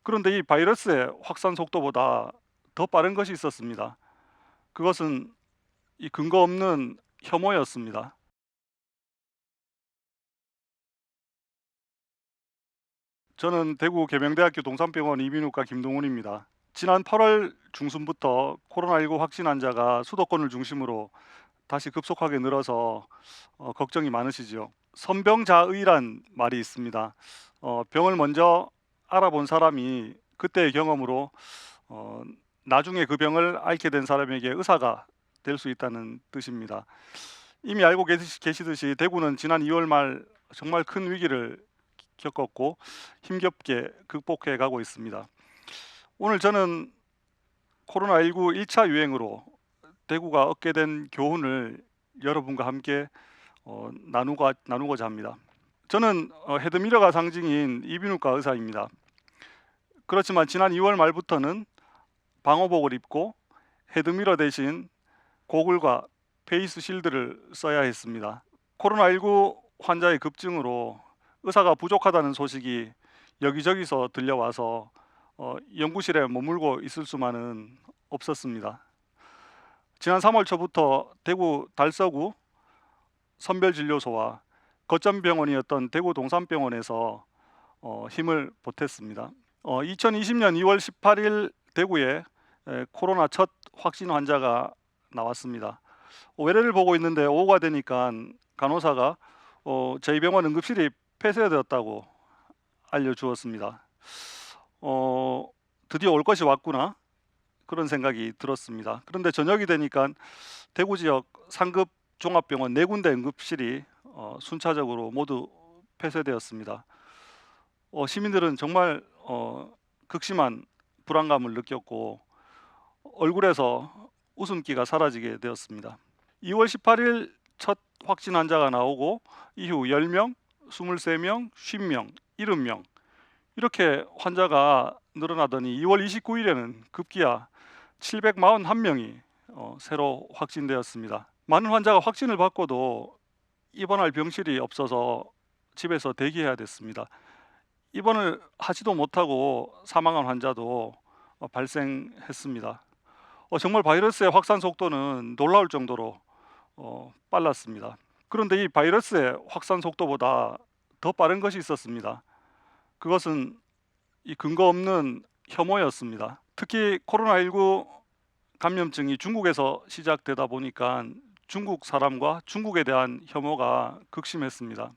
그런데 이 바이러스의 확산 속도보다 더 빠른 것이 있었습니다. 그것은 이 근거 없는 혐오였습니다. 저는 대구 계명대학교 동산병원 이비인후과 김동훈입니다. 지난 8월 중순부터 코로나19 확진 환자가 수도권을 중심으로 다시 급속하게 늘어서 걱정이 많으시죠. 선병자의란 말이 있습니다. 병을 먼저 알아본 사람이 그때의 경험으로 어, 나중에 그 병을 앓게 된 사람에게 의사가 될 수 있다는 뜻입니다. 이미 알고 계시듯이 대구는 지난 2월 말 정말 큰 위기를 겪었고 힘겹게 극복해 가고 있습니다. 오늘 저는 코로나19 1차 유행으로 대구가 얻게 된 교훈을 여러분과 함께 나누고자 합니다. 저는 헤드미러가 상징인 이비인후과 의사입니다. 그렇지만 지난 2월 말부터는 방호복을 입고 헤드미러 대신 고글과 페이스 실드를 써야 했습니다. 코로나19 환자의 급증으로 의사가 부족하다는 소식이 여기저기서 들려와서 연구실에 머물고 있을 수만은 없었습니다. 지난 3월 초부터 대구 달서구 선별진료소와 거점병원이었던 대구 동산병원에서 힘을 보탰습니다. 2020년 2월 18일 대구에 코로나 첫 확진 환자가 나왔습니다. 외래를 보고 있는데 오후가 되니까 간호사가 저희 병원 응급실이 폐쇄되었다고 알려주었습니다. 드디어 올 것이 왔구나 그런 생각이 들었습니다. 그런데 저녁이 되니까 대구 지역 상급 종합병원 4군데 응급실이 순차적으로 모두 폐쇄되었습니다. 시민들은 정말 극심한 불안감을 느꼈고 얼굴에서 웃음기가 사라지게 되었습니다. 2월 18일 첫 확진 환자가 나오고 이후 10명, 23명, 50명, 70명 이렇게 환자가 늘어나더니 2월 29일에는 급기야 741명이 새로 확진되었습니다. 많은 환자가 확진을 받고도 입원할 병실이 없어서 집에서 대기해야 됐습니다. 입원을 하지도 못하고 사망한 환자도 발생했습니다. 정말 바이러스의 확산 속도는 놀라울 정도로 빨랐습니다. 그런데 이 바이러스의 확산 속도보다 더 빠른 것이 있었습니다. 그것은 이 근거 없는 혐오였습니다. 특히 코로나19 감염증이 중국에서 시작되다 보니까 중국 사람과 중국에 대한 혐오가 극심했습니다.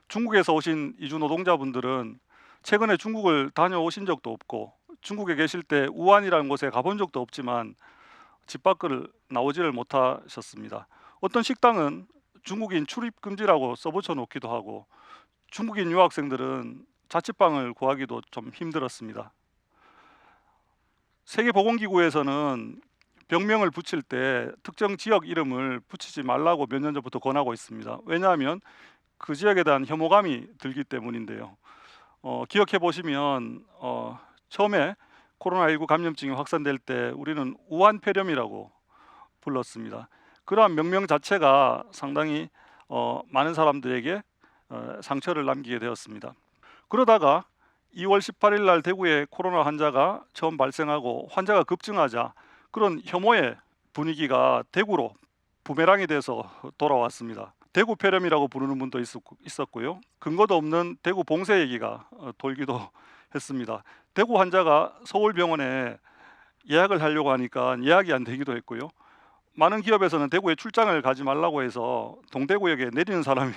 중국에서 오신 이주 노동자분들은 최근에 중국을 다녀오신 적도 없고 중국에 계실 때 우한이라는 곳에 가본 적도 없지만 집 밖을 나오지를 못하셨습니다. 어떤 식당은 중국인 출입 금지라고 써붙여 놓기도 하고 중국인 유학생들은 자취방을 구하기도 좀 힘들었습니다. 세계보건기구에서는 병명을 붙일 때 특정 지역 이름을 붙이지 말라고 몇 년 전부터 권하고 있습니다. 왜냐하면 그 지역에 대한 혐오감이 들기 때문인데요. 기억해 보시면 처음에 코로나19 감염증이 확산될 때 우리는 우한폐렴이라고 불렀습니다. 그러한 명명 자체가 상당히 많은 사람들에게 상처를 남기게 되었습니다. 그러다가 2월 18일 날 대구에 코로나 환자가 처음 발생하고 환자가 급증하자 그런 혐오의 분위기가 대구로 부메랑이 돼서 돌아왔습니다. 대구 폐렴이라고 부르는 분도 있었고요. 근거도 없는 대구 봉쇄 얘기가 돌기도 했습니다. 대구 환자가 서울병원에 예약을 하려고 하니까 예약이 안 되기도 했고요. 많은 기업에서는 대구에 출장을 가지 말라고 해서 동대구역에 내리는 사람이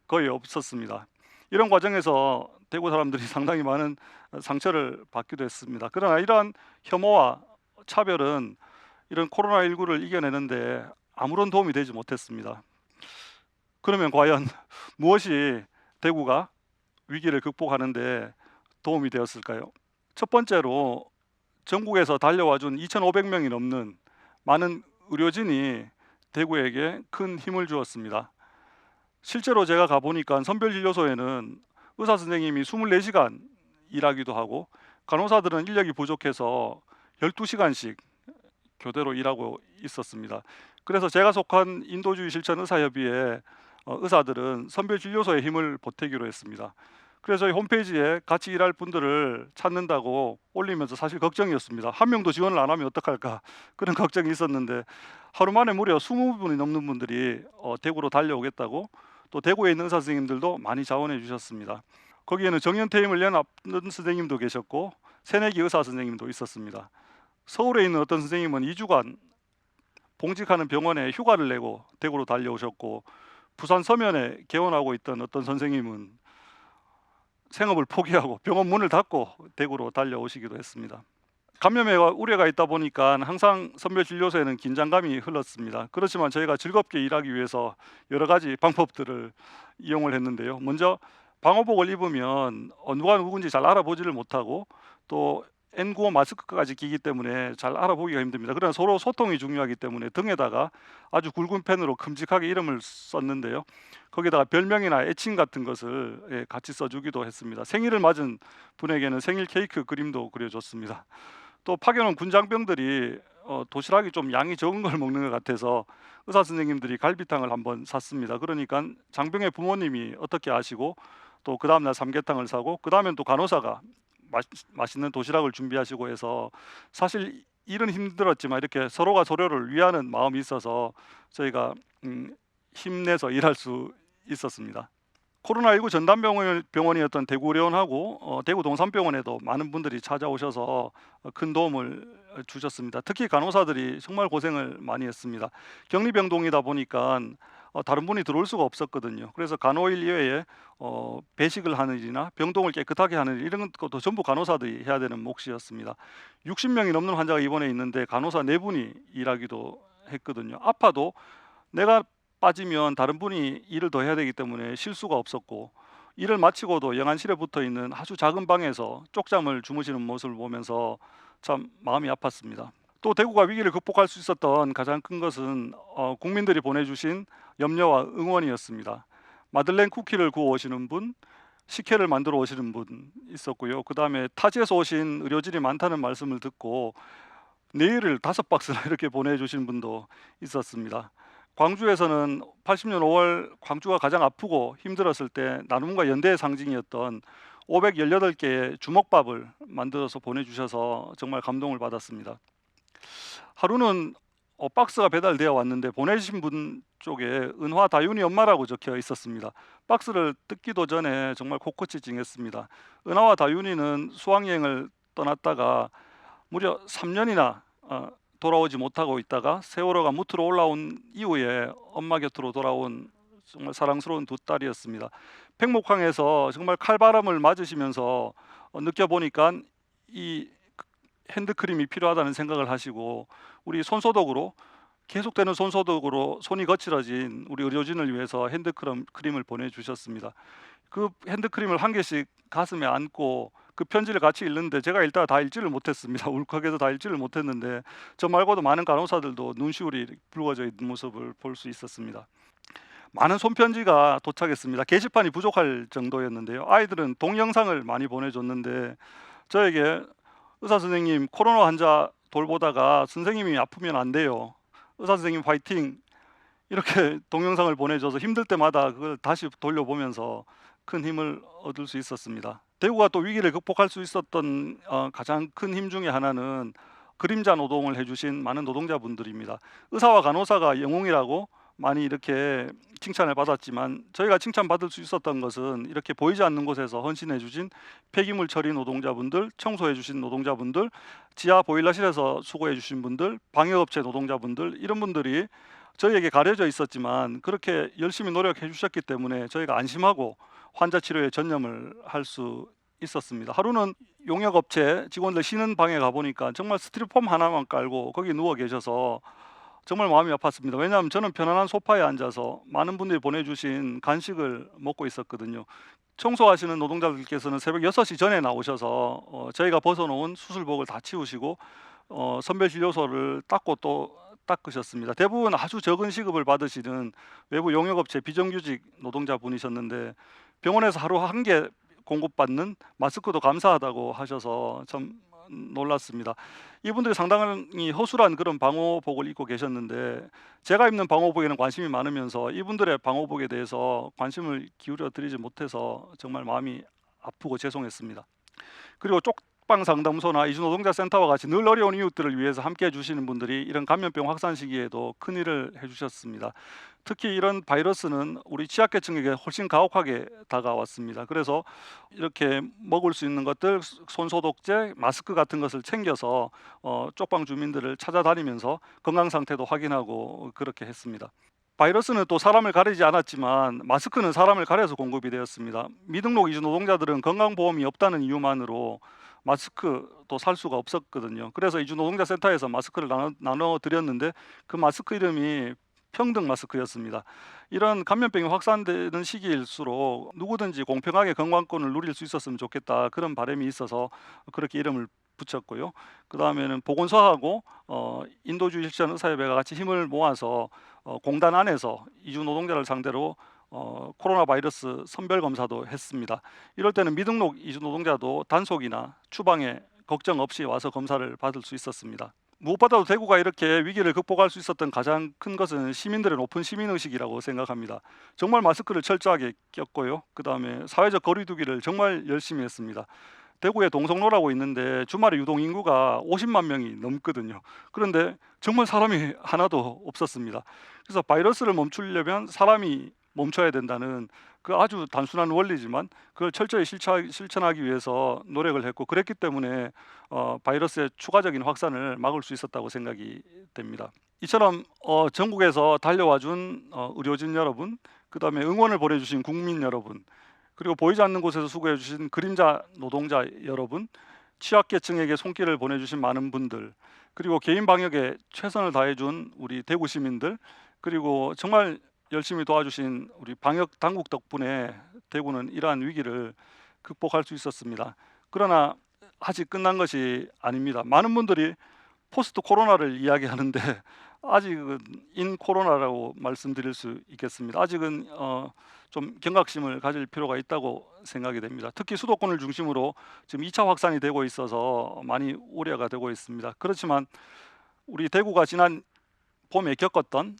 거의 없었습니다. 이런 과정에서 대구 사람들이 상당히 많은 상처를 받기도 했습니다. 그러나 이러한 혐오와 차별은 이런 코로나19를 이겨내는데 아무런 도움이 되지 못했습니다. 그러면 과연 무엇이 대구가 위기를 극복하는 데 도움이 되었을까요? 첫 번째로 전국에서 달려와준 2,500명이 넘는 많은 의료진이 대구에게 큰 힘을 주었습니다. 실제로 제가 가보니까 선별진료소에는 의사 선생님이 24시간 일하기도 하고 간호사들은 인력이 부족해서 12시간씩 교대로 일하고 있었습니다. 그래서 제가 속한 인도주의 실천 의사협의회 의사들은 선별진료소에 힘을 보태기로 했습니다. 그래서 저희 홈페이지에 같이 일할 분들을 찾는다고 올리면서 사실 걱정이었습니다. 한 명도 지원을 안 하면 어떡할까 그런 걱정이 있었는데 하루 만에 무려 20분이 넘는 분들이 대구로 달려오겠다고, 또 대구에 있는 의사 선생님들도 많이 자원해 주셨습니다. 거기에는 정년퇴임을 연합는 선생님도 계셨고 새내기 의사 선생님도 있었습니다. 서울에 있는 어떤 선생님은 2주간 봉직하는 병원에 휴가를 내고 대구로 달려오셨고, 부산 서면에 개원하고 있던 어떤 선생님은 생업을 포기하고 병원 문을 닫고 대구로 달려오시기도 했습니다. 감염에 우려가 있다 보니까 항상 선별진료소에는 긴장감이 흘렀습니다. 그렇지만 저희가 즐겁게 일하기 위해서 여러 가지 방법들을 이용을 했는데요. 먼저 방호복을 입으면 누가 누군지 잘 알아보지를 못하고 또 N95 마스크까지 끼기 때문에 잘 알아보기가 힘듭니다. 그러나 서로 소통이 중요하기 때문에 등에다가 아주 굵은 펜으로 큼직하게 이름을 썼는데요. 거기다가 별명이나 애칭 같은 것을 같이 써주기도 했습니다. 생일을 맞은 분에게는 생일 케이크 그림도 그려줬습니다. 또 파견 온 군장병들이 도시락이 좀 양이 적은 걸 먹는 것 같아서 의사 선생님들이 갈비탕을 한번 샀습니다. 그러니까 장병의 부모님이 어떻게 아시고 또 그 다음날 삼계탕을 사고 그 다음엔 또 간호사가 맛있는 도시락을 준비하시고 해서 사실 일은 힘들었지만 이렇게 서로가 서로를 위하는 마음이 있어서 저희가 힘내서 일할 수 있었습니다. 코로나19 전담병원이었던 대구의료원하고 대구 동산병원에도 많은 분들이 찾아오셔서 큰 도움을 주셨습니다. 특히 간호사들이 정말 고생을 많이 했습니다. 격리병동이다 보니까 다른 분이 들어올 수가 없었거든요. 그래서 간호일 이외에 배식을 하는 일이나 병동을 깨끗하게 하는 일, 이런 것도 전부 간호사들이 해야 되는 몫이었습니다. 60명이 넘는 환자가 입원해 있는데 간호사 4분이 일하기도 했거든요. 아파도 내가 빠지면 다른 분이 일을 더 해야 되기 때문에 쉴 수가 없었고, 일을 마치고도 영안실에 붙어 있는 아주 작은 방에서 쪽잠을 주무시는 모습을 보면서 참 마음이 아팠습니다. 또 대구가 위기를 극복할 수 있었던 가장 큰 것은 국민들이 보내주신 염려와 응원이었습니다. 마들렌 쿠키를 구워 오시는 분, 식혜를 만들어 오시는 분 있었고요. 그 다음에 타지에서 오신 의료진이 많다는 말씀을 듣고 네일을 5박스나 이렇게 보내주신 분도 있었습니다. 광주에서는 80년 5월 광주가 가장 아프고 힘들었을 때 나눔과 연대의 상징이었던 518개의 주먹밥을 만들어서 보내주셔서 정말 감동을 받았습니다. 하루는 박스가 배달되어 왔는데 보내주신 분 쪽에 은화 다윤이 엄마라고 적혀 있었습니다. 박스를 뜯기도 전에 정말 코끝이 찡했습니다. 은하와 다윤이는 수학여행을 떠났다가 무려 3년이나 돌아오지 못하고 있다가 세월호가 무트로 올라온 이후에 엄마 곁으로 돌아온 정말 사랑스러운 두 딸이었습니다. 팽목항에서 정말 칼바람을 맞으시면서 느껴보니까 이 핸드크림이 필요하다는 생각을 하시고 우리 손소독으로 계속되는 손소독으로 손이 거칠어진 우리 의료진을 위해서 핸드크림을 보내주셨습니다. 그 핸드크림을 한 개씩 가슴에 안고 그 편지를 같이 읽는데 제가 읽다가 다 읽지를 못했습니다. 울컥해서 다 읽지를 못했는데 저 말고도 많은 간호사들도 눈시울이 붉어져 있는 모습을 볼 수 있었습니다. 많은 손편지가 도착했습니다. 게시판이 부족할 정도였는데요. 아이들은 동영상을 많이 보내줬는데 저에게 의사 선생님 코로나 환자 돌보다가 선생님이 아프면 안 돼요. 의사 선생님 화이팅! 이렇게 동영상을 보내줘서 힘들 때마다 그걸 다시 돌려보면서 큰 힘을 얻을 수 있었습니다. 대구가 또 위기를 극복할 수 있었던 가장 큰 힘 중에 하나는 그림자 노동을 해주신 많은 노동자분들입니다. 의사와 간호사가 영웅이라고 많이 이렇게 칭찬을 받았지만 저희가 칭찬받을 수 있었던 것은 이렇게 보이지 않는 곳에서 헌신해 주신 폐기물 처리 노동자분들, 청소해 주신 노동자분들, 지하 보일러실에서 수고해 주신 분들, 방역업체 노동자분들, 이런 분들이 저희에게 가려져 있었지만 그렇게 열심히 노력해 주셨기 때문에 저희가 안심하고 환자 치료에 전념을 할 수 있었습니다. 하루는 용역업체 직원들 쉬는 방에 가보니까 정말 스티로폼 하나만 깔고 거기 누워 계셔서 정말 마음이 아팠습니다. 왜냐하면 저는 편안한 소파에 앉아서 많은 분들이 보내주신 간식을 먹고 있었거든요. 청소하시는 노동자들께서는 새벽 6시 전에 나오셔서 저희가 벗어놓은 수술복을 다 치우시고 선별진료소를 닦고 또 닦으셨습니다. 대부분 아주 적은 시급을 받으시는 외부 용역업체 비정규직 노동자분이셨는데 병원에서 하루 한 개 공급받는 마스크도 감사하다고 하셔서 참 놀랐습니다. 이분들이 상당히 허술한 그런 방호복을 입고 계셨는데 제가 입는 방호복에는 관심이 많으면서 이분들의 방호복에 대해서 관심을 기울여 드리지 못해서 정말 마음이 아프고 죄송했습니다. 그리고 쪽방 상담소나 이주노동자 센터와 같이 늘 어려운 이웃들을 위해서 함께해 주시는 분들이 이런 감염병 확산 시기에도 큰일을 해주셨습니다. 특히 이런 바이러스는 우리 취약계층에게 훨씬 가혹하게 다가왔습니다. 그래서 이렇게 먹을 수 있는 것들, 손소독제, 마스크 같은 것을 챙겨서 쪽방 주민들을 찾아다니면서 건강 상태도 확인하고 그렇게 했습니다. 바이러스는 또 사람을 가리지 않았지만 마스크는 사람을 가려서 공급이 되었습니다. 미등록 이주 노동자들은 건강보험이 없다는 이유만으로 마스크도 살 수가 없었거든요. 그래서 이주 노동자 센터에서 마스크를 나눠 드렸는데 그 마스크 이름이 평등 마스크였습니다. 이런 감염병이 확산되는 시기일수록 누구든지 공평하게 건강권을 누릴 수 있었으면 좋겠다, 그런 바람이 있어서 그렇게 이름을 붙였고요. 그 다음에는 보건소하고 인도주의 실천 의사협회가 같이 힘을 모아서 공단 안에서 이주 노동자를 상대로 코로나 바이러스 선별 검사도 했습니다. 이럴 때는 미등록 이주 노동자도 단속이나 추방에 걱정 없이 와서 검사를 받을 수 있었습니다. 무엇보다도 대구가 이렇게 위기를 극복할 수 있었던 가장 큰 것은 시민들의 높은 시민의식이라고 생각합니다. 정말 마스크를 철저하게 꼈고요. 그 다음에 사회적 거리두기를 정말 열심히 했습니다. 대구에 동성로라고 있는데 주말에 유동 인구가 50만 명이 넘거든요. 그런데 정말 사람이 하나도 없었습니다. 그래서 바이러스를 멈추려면 사람이 멈춰야 된다는 그 아주 단순한 원리지만 그걸 철저히 실천하기 위해서 노력을 했고, 그랬기 때문에 바이러스의 추가적인 확산을 막을 수 있었다고 생각이 됩니다. 이처럼 전국에서 달려와준 의료진 여러분, 그 다음에 응원을 보내주신 국민 여러분, 그리고 보이지 않는 곳에서 수고해주신 그림자 노동자 여러분, 취약계층에게 손길을 보내주신 많은 분들, 그리고 개인 방역에 최선을 다해준 우리 대구 시민들, 그리고 정말 열심히 도와주신 우리 방역 당국 덕분에 대구는 이러한 위기를 극복할 수 있었습니다. 그러나 아직 끝난 것이 아닙니다. 많은 분들이 포스트 코로나를 이야기하는데 아직은 인 코로나라고 말씀드릴 수 있겠습니다. 아직은 좀 경각심을 가질 필요가 있다고 생각이 됩니다. 특히 수도권을 중심으로 지금 2차 확산이 되고 있어서 많이 우려가 되고 있습니다. 그렇지만 우리 대구가 지난 봄에 겪었던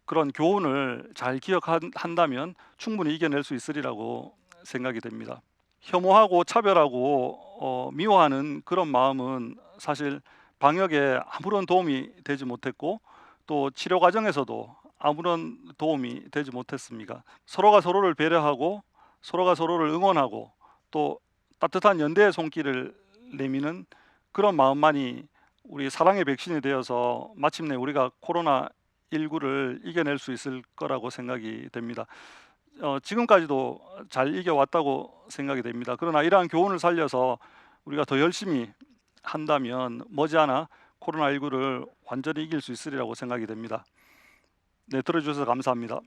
그런 교훈을 잘 기억한다면 충분히 이겨낼 수 있으리라고 생각이 됩니다. 혐오하고 차별하고 미워하는 그런 마음은 사실 방역에 아무런 도움이 되지 못했고, 또 치료 과정에서도 아무런 도움이 되지 못했습니다. 서로가 서로를 배려하고 서로가 서로를 응원하고 또 따뜻한 연대의 손길을 내미는 그런 마음만이 우리 사랑의 백신이 되어서 마침내 우리가 코로나19를 이겨낼 수 있을 거라고 생각이 됩니다. 지금까지도 잘 이겨왔다고 생각이 됩니다. 그러나 이러한 교훈을 살려서 우리가 더 열심히 한다면 머지않아 코로나19를 완전히 이길 수 있으리라고 생각이 됩니다. 네, 들어주셔서 감사합니다.